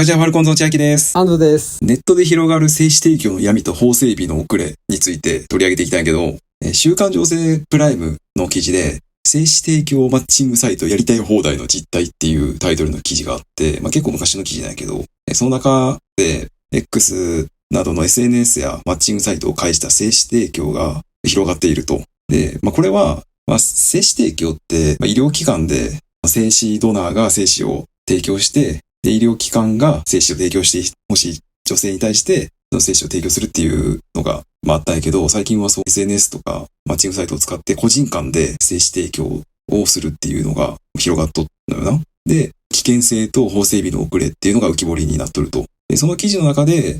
カジャファルコンズの千秋です。安藤です。ネットで広がる精子提供の闇と法整備の遅れについて取り上げていきたいんやけど、週刊情勢プライムの記事で、精子提供マッチングサイトやりたい放題の実態っていうタイトルの記事があって、結構昔の記事なんやけど、その中で X などの SNS やマッチングサイトを介した精子提供が広がっていると。で、これは、精子提供って、医療機関で精子ドナーが精子を提供して、で、医療機関が精子を提供してほしい女性に対して精子を提供するっていうのが、あったんやけど、最近はそう SNS とかマッチングサイトを使って個人間で精子提供をするっていうのが広がっとったのよな。で、危険性と法整備の遅れっていうのが浮き彫りになっとると。で、その記事の中で、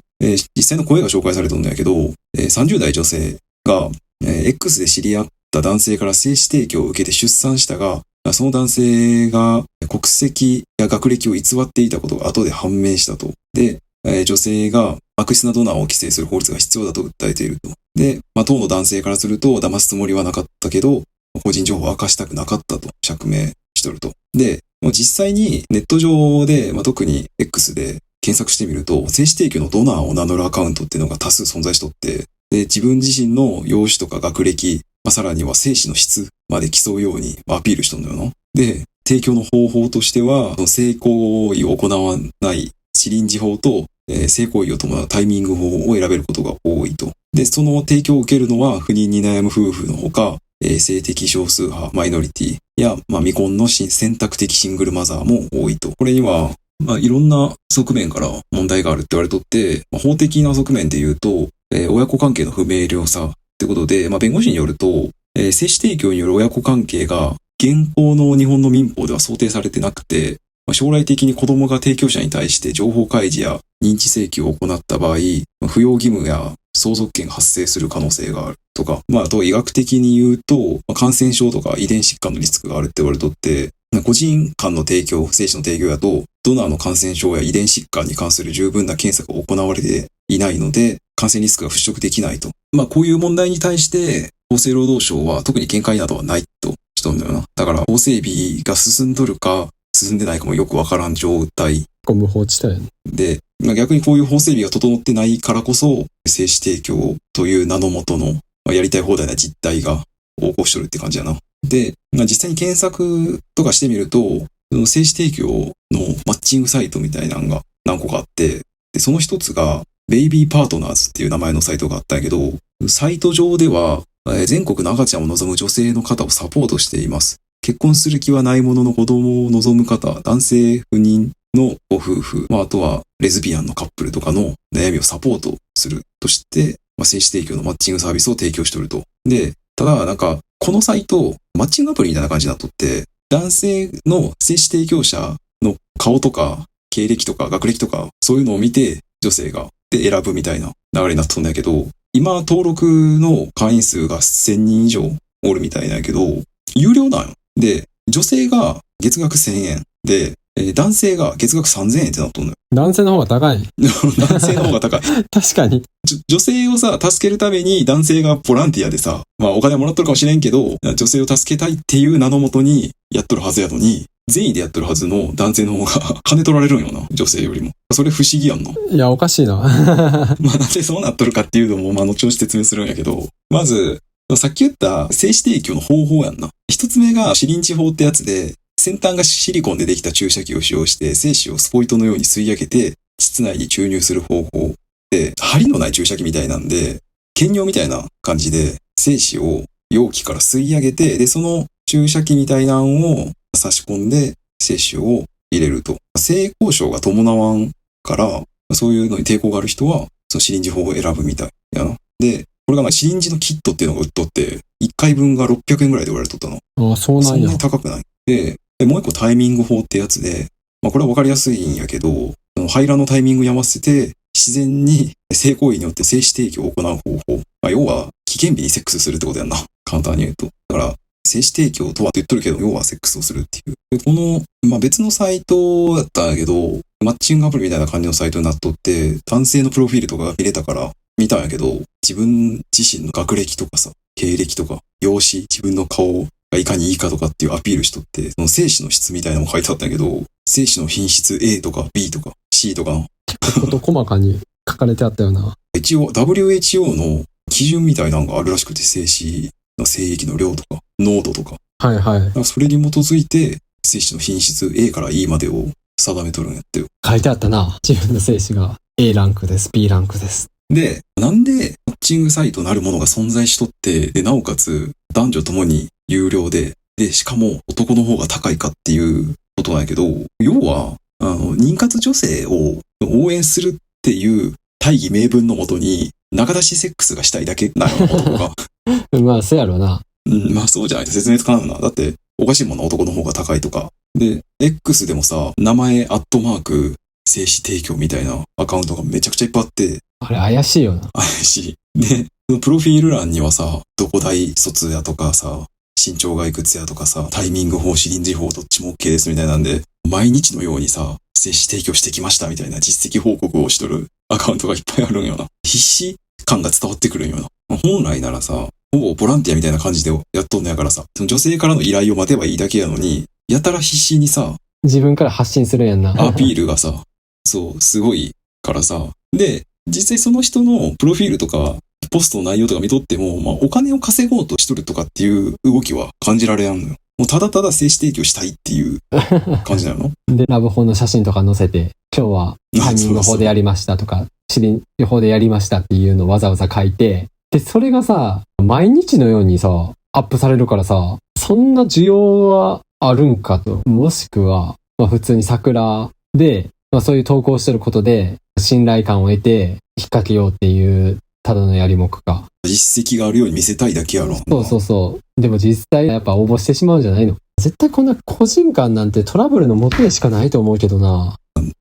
実際の声が紹介されとるんだけど、30代女性が、X で知り合った男性から精子提供を受けて出産したが、その男性が国籍や学歴を偽っていたことが後で判明したと。で、女性が悪質なドナーを規制する法律が必要だと訴えていると。で、当の男性からすると騙すつもりはなかったけど、個人情報を明かしたくなかったと釈明しとると。で、実際にネット上で、特に X で検索してみると、精子提供のドナーを名乗るアカウントっていうのが多数存在しとって、で、自分自身の容姿とか学歴、さらには精子の質まで競うようにアピールしとんのよな。で、提供の方法としては、性行為を行わないシリンジ法と、性行為を伴うタイミング法を選べることが多いと。で、その提供を受けるのは不妊に悩む夫婦のほか、性的少数派、マイノリティや、未婚の選択的シングルマザーも多いと。これには、いろんな側面から問題があるって言われとって、法的な側面で言うと、親子関係の不明瞭さってことで、弁護士によると、精子提供による親子関係が現行の日本の民法では想定されてなくて、将来的に子供が提供者に対して情報開示や認知請求を行った場合、扶養義務や相続権が発生する可能性があるとか、あと医学的に言うと、感染症とか遺伝疾患のリスクがあるって言われとって、個人間の提供、精子の提供やと、ドナーの感染症や遺伝疾患に関する十分な検査が行われていないので、感染リスクが払拭できないと。こういう問題に対して、厚生労働省は特に見解などはないとしとんだよな。だから、法整備が進んどるか、進んでないかもよくわからん状態。無法地帯で、逆にこういう法整備が整ってないからこそ、精子提供という名の元の、やりたい放題な実態が横行しとるって感じやな。で、実際に検索とかしてみると、精子提供のマッチングサイトみたいなのが何個かあって、で、その一つが、ベイビーパートナーズっていう名前のサイトがあったんやけど、サイト上では、全国の赤ちゃんを望む女性の方をサポートしています。結婚する気はないものの子供を望む方、男性不妊のご夫婦、あとはレズビアンのカップルとかの悩みをサポートするとして、精子提供のマッチングサービスを提供しておると。で、ただこのサイト、マッチングアプリみたいな感じになっとって、男性の精子提供者の顔とか、経歴とか学歴とか、そういうのを見て、女性がで選ぶみたいな流れになっとんだけど、今登録の会員数が1000人以上おるみたいなんやけど、有料なんよ。で、女性が月額1000円で、男性が月額3000円ってなっとんのよ。男性の方が高い。男性の方が高い。確かに。女性を助けるために男性がボランティアでさ、お金もらっとるかもしれんけど、女性を助けたいっていう名のもとにやっとるはずやのに、善意でやっとるはずの男性の方が金取られるんよな、女性よりも。それ不思議やんの。いや、おかしいな。なんでそうなっとるかっていうのも、後々説明するんやけど、まず、さっき言った精子提供の方法やんな。一つ目がシリンジ法ってやつで、先端がシリコンでできた注射器を使用して精子をスポイトのように吸い上げて、膣内に注入する方法。で、針のない注射器みたいなんで、検尿みたいな感じで精子を容器から吸い上げて、で、その注射器みたいなのを差し込んで精子を入れると。性交渉が伴わんから、そういうのに抵抗がある人は、そのシリンジ法を選ぶみたいやな。で、これがシリンジのキットっていうのが売っとって、1回分が600円ぐらいで売られとったの。ああ、そうなんや。そんなに高くない。で、もう一個タイミング法ってやつで、これはわかりやすいんやけど、排卵のタイミングに合わせて、自然に性行為によって精子提供を行う方法。要は、危険日にセックスするってことやんな。簡単に言うと。だから、精子提供とは言っとるけど、要はセックスをするっていう。でこの、別のサイトだったんやけど、マッチングアプリみたいな感じのサイトになっとって、男性のプロフィールとかが見れたから見たんやけど、自分自身の学歴とかさ、経歴とか、容姿、自分の顔がいかにいいかとかっていうアピールしとって、その精子の質みたいなのも書いてあったんやけど、精子の品質 A とか B とか C とかの。こと細かに書かれてあったよな。一応 WHO の基準みたいなのがあるらしくて、精子の精液の量とか、濃度とか。はいはい。だからそれに基づいて、精子の品質 A から E までを定めとるんやってよ。書いてあったな。自分の精子が A ランクです、B ランクです。で、なんでマッチングサイトなるものが存在しとって、で、なおかつ男女ともに有料で、しかも男の方が高いかっていうことなんやけど、要は、妊活女性を応援するっていう大義名分のもとに、仲出しセックスがしたいだけなの、男が。まあ、そうやろな。まあそうじゃないと説明つかんな。だって、おかしいもんな、男の方が高いとか。で、X でもさ、名前、精子提供みたいなアカウントがめちゃくちゃいっぱいあって、あれ怪しいよな。怪しい。で、プロフィール欄にはさ、どこ大卒やとかさ、身長がいくつやとかさ、タイミング法、シリンジ法どっちも OK ですみたいなんで、毎日のようにさ、精子提供してきましたみたいな実績報告をしとるアカウントがいっぱいあるんよな。必死感が伝わってくるんよな。本来ならさ、ほぼボランティアみたいな感じでやっとんのやからさ、その女性からの依頼を待てばいいだけやのに、やたら必死にさ、自分から発信するんやんな。アピールがさ、そう、すごいからさ。で、実際その人のプロフィールとか、ポストの内容とか見とっても、まあお金を稼ごうとしとるとかっていう動きは感じられやんのよ。もうただただ精子提供したいっていう感じなので、ラブホの写真とか載せて、今日はタイミング法でやりましたとか、シリンジ法でやりましたっていうのをわざわざ書いて、で、それがさ、毎日のようにさ、アップされるからさ、そんな需要はあるんかと。もしくは、まあ普通に桜で、まあそういう投稿してることで、信頼感を得て、引っ掛けようっていう、ただのやりもくか。実績があるように見せたいだけやろ。そうそうそう。でも実際やっぱ応募してしまうんじゃないの？絶対こんな個人間なんてトラブルの元でしかないと思うけどな。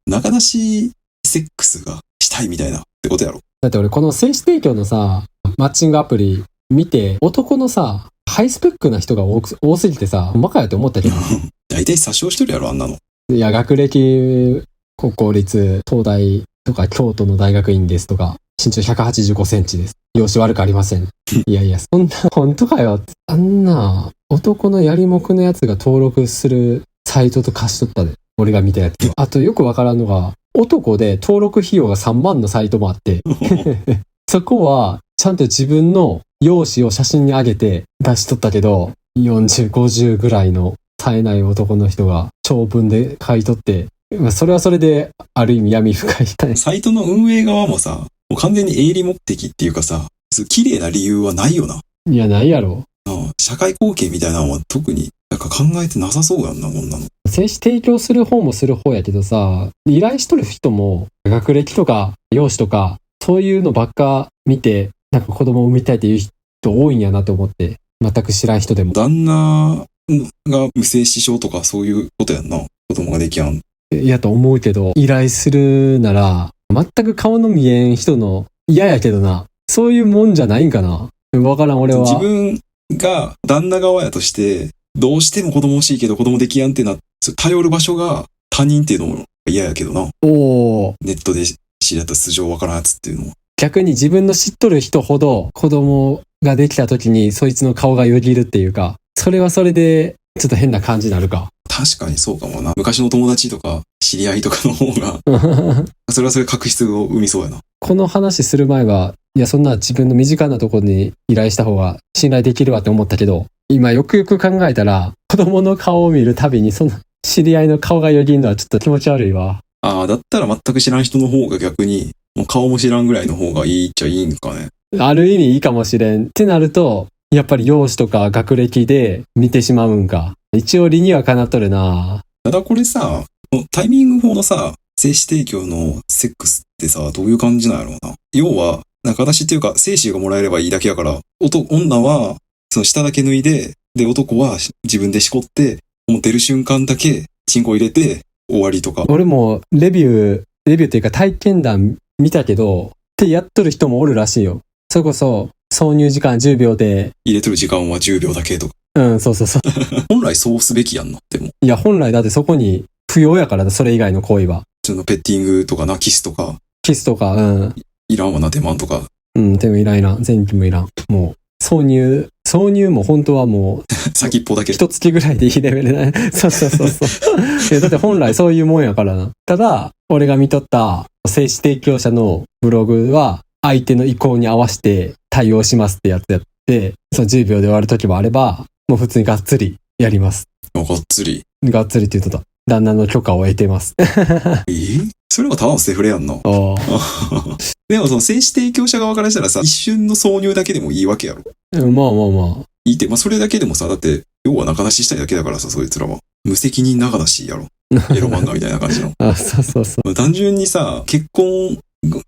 仲出しセックスがしたいみたいなってことやろ。だって俺この精子提供のさ、マッチングアプリ見て、男のさ、ハイスペックな人が多すぎてさ、ほんまかよって思ったけど。大体詐称しとるやろ、あんなの。いや、学歴、国公立、東大とか京都の大学院ですとか、身長185センチです。容姿悪くありません。いやいや、そんな、本当かよって。あんな、男のやりもくのやつが登録するサイトと貸しとったで。俺が見たやつ。あとよくわからんのが、男で登録費用が3万のサイトもあって、そこは、ちゃんと自分の容姿を写真に上げて出しとったけど、40、50ぐらいの冴えない男の人が長文で書いとって、それはそれである意味闇深い。サイトの運営側もさ、もう完全に営利目的っていうかさ、綺麗な理由はないよな。いや、ないやろ。社会貢献みたいなのは特になんか考えてなさそうやんな、こんなの。精子提供する方もする方やけどさ、依頼しとる人も学歴とか容姿とか、そういうのばっか見て、なんか子供を産みたいっていう人多いんやなと思って、全く知らん人でも。旦那が無精子症とかそういうことやんな。子供ができやん。いやと思うけど、依頼するなら、全く顔の見えん人の嫌やけどな。そういうもんじゃないんかな。わからん、俺は。自分が旦那側やとして、どうしても子供欲しいけど子供できやんって頼る場所が他人っていうのも嫌やけどな。おー。ネットで知り合った素性わからんやつっていうのは。逆に自分の知っとる人ほど子供ができた時にそいつの顔がよぎるっていうか、それはそれでちょっと変な感じになるか。確かにそうかもな。昔の友達とか知り合いとかの方が、それはそれ確執を生みそうやな。この話する前は、いやそんな自分の身近なところに依頼した方が信頼できるわって思ったけど、今よくよく考えたら、子供の顔を見るたびにその知り合いの顔がよぎるのはちょっと気持ち悪いわ。ああ、だったら全く知らん人の方が逆に、もう顔も知らんぐらいの方がいいっちゃいいんかね。ある意味いいかもしれん。ってなると、やっぱり容姿とか学歴で見てしまうんか。一応理にはかなっとるな。ただこれさ、タイミング法のさ、精子提供のセックスってさ、どういう感じなんやろうな。要は、仲出しっていうか、精子がもらえればいいだけやから、女は、その下だけ脱いで、で、男は自分でしこって、もう出る瞬間だけ、チンコ入れて、終わりとか。俺もレビューっていうか体験談見たけど、ってやっとる人もおるらしいよ。それこそ、挿入時間10秒で。入れとる時間は10秒だけとか。うん、そうそうそう。本来そうすべきやんな、でも。いや、本来だってそこに不要やからだ、それ以外の行為は。そのペッティングとかな、キスとか。キスとか、うん。いらんわな、手間とか。うん、でもいらん。全部いらん。も挿入も本当はもう、先っぽだけ。一月ぐらいでいいレベルだね。そうそうそうそう。いやだって本来そういうもんやからな。ただ、俺が見とった精子提供者のブログは、相手の意向に合わせて対応しますってやつやって、その10秒で終わる時もあれば、もう普通にがっつりやります。がっつり。がっつりって言っとった。旦那の許可を得てます。それはただのセフレやんな。でもその精子提供者側からしたらさ、一瞬の挿入だけでもいいわけやろ。まあまあまあ。いいって、まあそれだけでもさ、だって、要は仲出ししたいだけだからさ、そいつらは。無責任仲出しやろ。エロ漫画みたいな感じの。あ、そうそうそう。単純にさ、結婚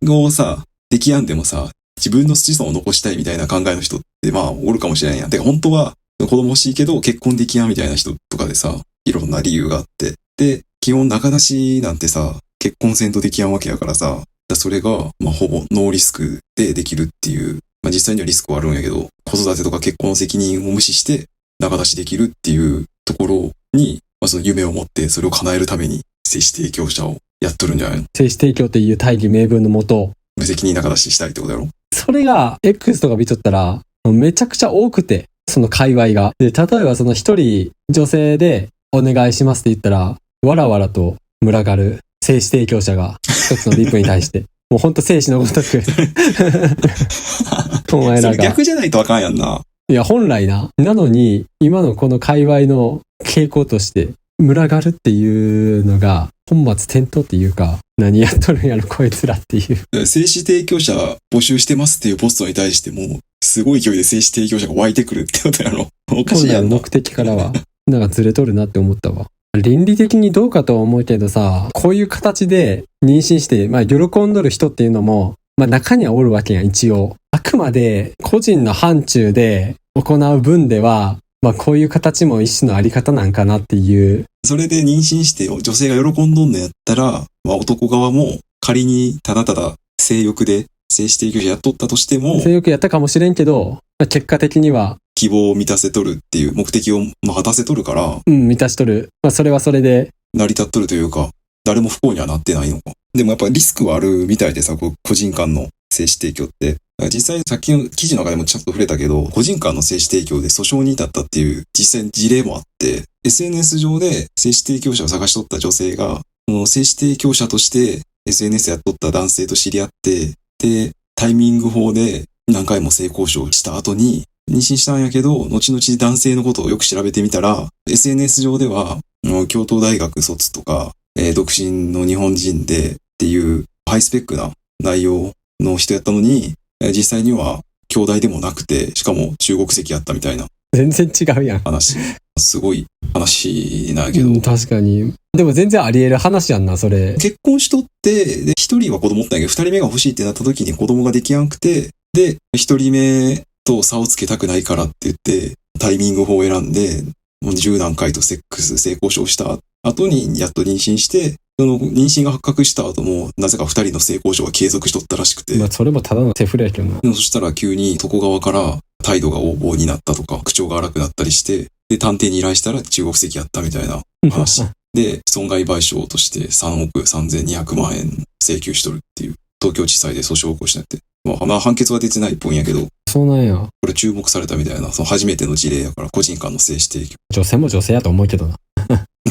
をさ、できやんでもさ、自分の子孫を残したいみたいな考えの人って、まあ、おるかもしれんやん。てか、本当は子供欲しいけど、結婚できやんみたいな人とかでさ、いろんな理由があって。で、基本仲出しなんてさ、結婚せんとできやんわけやからさ、それが、まあ、ほぼノーリスクでできるっていう、まあ実際にはリスクはあるんやけど、子育てとか結婚の責任を無視して仲出しできるっていうところに、まあその夢を持ってそれを叶えるために精子提供者をやっとるんじゃないの？精子提供っていう大義名分のもと、無責任仲出ししたいってことやろ？それが X とか見とったら、めちゃくちゃ多くて、その界隈が。で、例えばその一人女性でお願いしますって言ったら、わらわらと群がる精子提供者が一つのリップに対して、もうほんと精子のごとく。お前らが。逆じゃないとあかんやんな。いや、本来な。なのに、今のこの界隈の傾向として、群がるっていうのが、本末転倒っていうか、何やっとるんやろ、こいつらっていう。精子提供者募集してますっていうポストに対しても、すごい勢いで精子提供者が湧いてくるってことやろ。おかしいやんな。本来の目的からは、なんかずれとるなって思ったわ。倫理的にどうかとは思うけどさ、こういう形で妊娠して、まあ喜んどる人っていうのも、まあ中にはおるわけやん、一応。あくまで個人の範疇で行う分では、まあこういう形も一種のあり方なんかなっていう。それで妊娠して女性が喜んどんのやったら、まあ男側も仮にただただ性欲で精子提供者やっとったとしても、性欲やったかもしれんけど、まあ、結果的には、希望を満たせとるっていう目的を果たせとるから、満たしとる。まあそれはそれで。成り立っとるというか、誰も不幸にはなってないのか。でもやっぱリスクはあるみたいでさ、個人間の精子提供って。実際さっきの記事の中でもちょっと触れたけど、個人間の精子提供で訴訟に至ったっていう実際に事例もあって、SNS 上で精子提供者を探しとった女性が、精子提供者として SNS やっとった男性と知り合って、で、タイミング法で何回も性交渉した後に、妊娠したんやけど、後々男性のことをよく調べてみたら、SNS 上では、京都大学卒とか、独身の日本人でっていうハイスペックな内容の人やったのに、実際には兄弟でもなくて、しかも中国籍やったみたいな。全然違うやん。話。すごい話なんやけど。確かに。でも全然あり得る話やんな、それ。結婚しとって、で、一人は子供おったんやけど、二人目が欲しいってなった時に子供ができやんくて、で、一人目と差をつけたくないからって言って、タイミング法を選んで、もう10何回と性交渉した後にやっと妊娠して、その妊娠が発覚した後も、なぜか二人の性交渉が継続しとったらしくて。まあそれもただのセフレやけどな。でもそしたら急に男側から態度が横暴になったとか、口調が荒くなったりして、で、探偵に依頼したら中国籍やったみたいな話。で、損害賠償として3億3200万円請求しとるっていう、東京地裁で訴訟を起こしたって。まあ判決は出てないっぽいんやけど。そうなんや。これ注目されたみたいな、その初めての事例やから、個人間の精子提供。女性も女性やと思うけどな。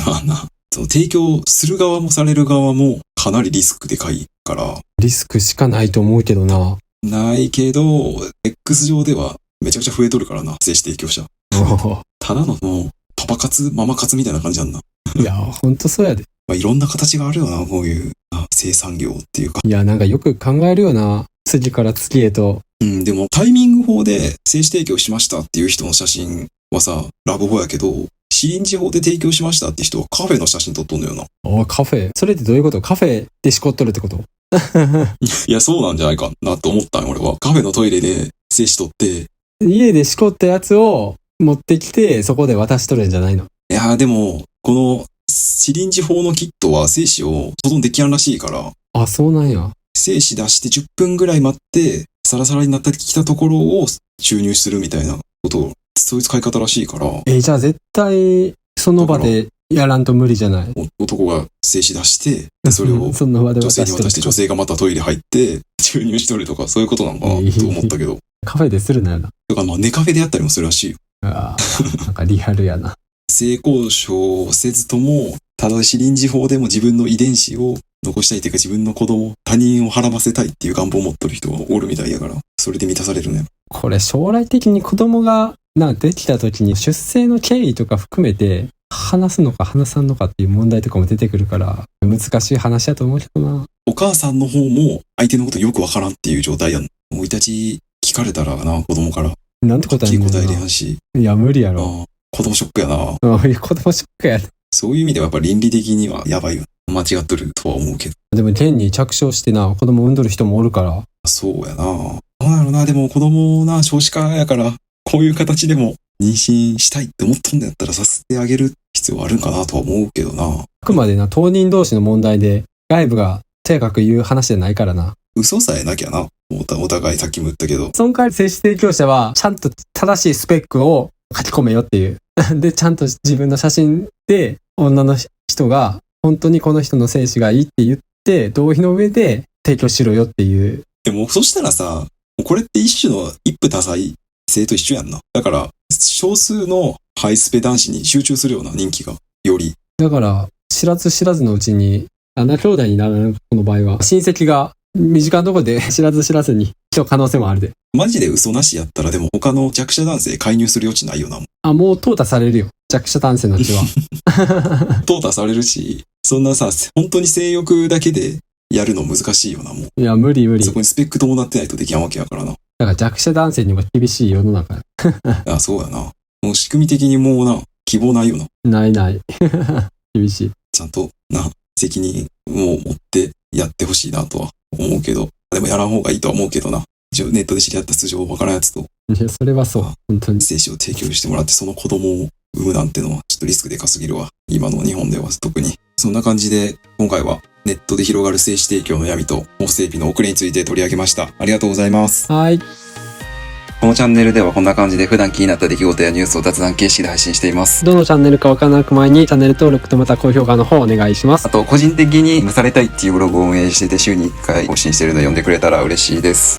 まあな、その提供する側もされる側もかなりリスクでかいから。リスクしかないと思うけどな。ないけど、X 上ではめちゃくちゃ増えとるからな、精子提供者。ただのもう、パパ活、ママ活みたいな感じなんだ。いや、ほんとそうやで。まあ、いろんな形があるよな、こういう生産業っていうか。いや、なんかよく考えるよな。次から次へと。でもタイミング法で精子提供しましたっていう人の写真はさ、ラブホやけど、シリンジ法で提供しましたって人はカフェの写真撮っとんのよな。カフェ。それってどういうこと？カフェでしこっとるってこと？いや、そうなんじゃないかなと思ったんよ、俺は。カフェのトイレで精子取って。家でしこったやつを持ってきて、そこで渡しとるんじゃないの？いや、でも、このシリンジ法のキットは精子を保存できやんらしいから。あ、そうなんや。精子出して10分ぐらい待って、サラサラになってきたところを注入するみたいなことを、そういう使い方らしいから。じゃあ絶対、その場でやらんと無理じゃない？男が精子出して、それをその場で女性に渡して、女性がまたトイレ入って、注入しとるとか、そういうことなのかなと思ったけど。カフェでするなよな。とか、まあ、ネカフェでやったりもするらしいよ。なんかリアルやな。性交渉をせずとも、正しい臨時法でも自分の遺伝子を残したいっていうか、自分の子供、他人をはらませたいっていう願望を持ってる人がおるみたいやから、それで満たされるね。これ将来的に子供ができた時に出生の経緯とか含めて話すのか話さんのかっていう問題とかも出てくるから難しい話だと思うけどな。お母さんの方も相手のことよくわからんっていう状態やん。生い立ち聞かれたらな、子供から。なんて答えんの答えれやんし。いや、無理やろ。子供ショックやな。子供ショックやで。そういう意味ではやっぱ倫理的にはやばいよ。間違っとるとは思うけど。でも現に着床してな、子供産んどる人もおるから。そうやな。どうなのな、でも子供な、少子化やから、こういう形でも妊娠したいって思っとんだやったらさせてあげる必要はあるんかなとは思うけどな。あくまでな、当人同士の問題で、外部がとやかく言う話じゃないからな。嘘さえなきゃな。お互いさっきも言ったけど。その代わり精子提供者は、ちゃんと正しいスペックを書き込めよっていう。で、ちゃんと自分の写真で、女の人が、本当にこの人の精子がいいって言って、同意の上で提供しろよっていう。でも、そしたらさ、これって一種の一夫多妻制と一緒やんな。だから、少数のハイスペ男子に集中するような人気が、より。だから、知らず知らずのうちに、兄弟になるこの場合は、親戚が身近なところで知らず知らずに来た可能性もあるで。マジで嘘なしやったらでも他の弱者男性介入する余地ないよな。もう淘汰されるよ。弱者男性のうちは。淘汰されるし、そんなさ、本当に性欲だけでやるの難しいよな、もう。いや、無理無理。そこにスペック伴ってないとできんわけやからな。だから弱者男性にも厳しい世の中。そうやな。もう仕組み的にもうな、希望ないよな。ないない。厳しい。ちゃんとな、責任を持ってやってほしいなとは思うけど。でもやらん方がいいとは思うけどな。ネットで知り合った素性わからんやつと。いや、それはそう。本当に。精子を提供してもらってその子供を産むなんてのはちょっとリスクでかすぎるわ。今の日本では特に。そんな感じで今回はネットで広がる精子提供の闇と法整備の遅れについて取り上げました。ありがとうございます。はい。このチャンネルではこんな感じで普段気になった出来事やニュースを雑談形式で配信しています。どのチャンネルかわからなく前にチャンネル登録とまた高評価の方お願いします。あと個人的に蒸されたいっていうブログを運営してて週に1回更新してるので読んでくれたら嬉しいです。